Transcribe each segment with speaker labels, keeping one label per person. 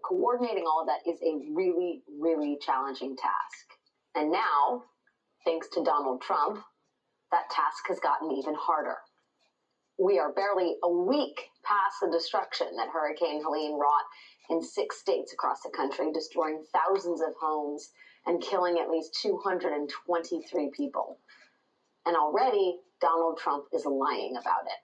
Speaker 1: Coordinating all of that is a really, really challenging task. And now, thanks to Donald Trump, that task has gotten even harder. We are barely a week past the destruction that Hurricane Helene wrought in 6 states across the country, destroying thousands of homes and killing at least 223 people. And already, Donald Trump is lying about it.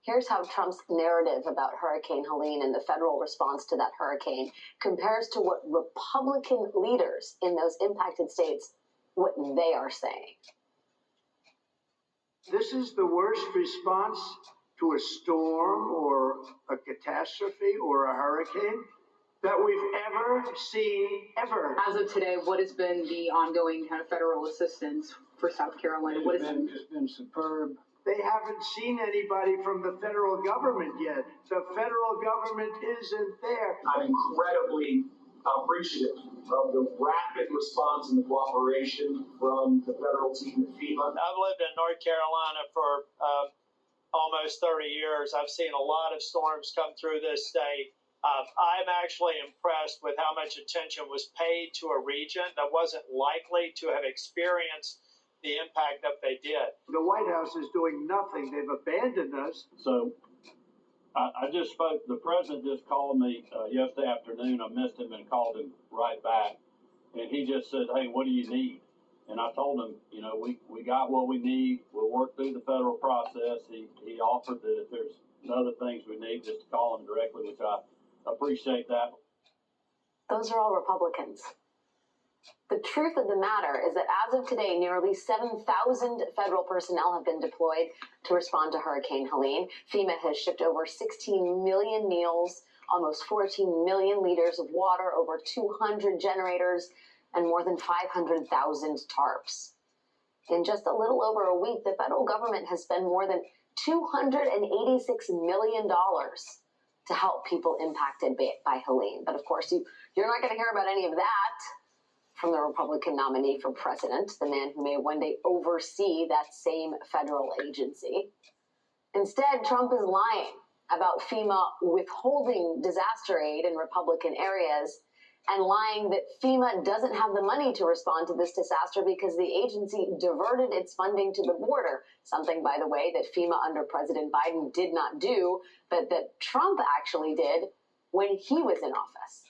Speaker 1: Here's how Trump's narrative about Hurricane Helene and the federal response to that hurricane compares to what Republican leaders in those impacted states, what they are saying.
Speaker 2: This is the worst response to a storm or a catastrophe or a hurricane that we've ever seen, ever.
Speaker 3: As of today, what has been the ongoing kind of federal assistance for South Carolina?
Speaker 4: It's been superb.
Speaker 2: They haven't seen anybody from the federal government yet. The federal government isn't there.
Speaker 5: I'm incredibly appreciative of the rapid response and the cooperation from the federal team at FEMA.
Speaker 6: I've lived in North Carolina for almost 30 years. I've seen a lot of storms come through this state. I'm actually impressed with how much attention was paid to a region that wasn't likely to have experienced the impact that they did.
Speaker 2: The White House is doing nothing. They've abandoned us.
Speaker 4: So I just spoke, the president just called me yesterday afternoon. I missed him and called him right back. And he just said, hey, what do you need? And I told him, you know, we got what we need. We'll work through the federal process. He offered that if there's other things we need, just to call him directly, which I appreciate that.
Speaker 1: Those are all Republicans. The truth of the matter is that as of today, nearly 7,000 federal personnel have been deployed to respond to Hurricane Helene. FEMA has shipped over 16 million meals, almost 14 million liters of water, over 200 generators, and more than 500,000 tarps. In just a little over a week, the federal government has spent more than $286 million to help people impacted by Helene. But of course, you're not going to hear about any of that from the Republican nominee for president, the man who may one day oversee that same federal agency. Instead, Trump is lying about FEMA withholding disaster aid in Republican areas and lying that FEMA doesn't have the money to respond to this disaster because the agency diverted its funding to the border, something, by the way, that FEMA under President Biden did not do, but that Trump actually did when he was in office.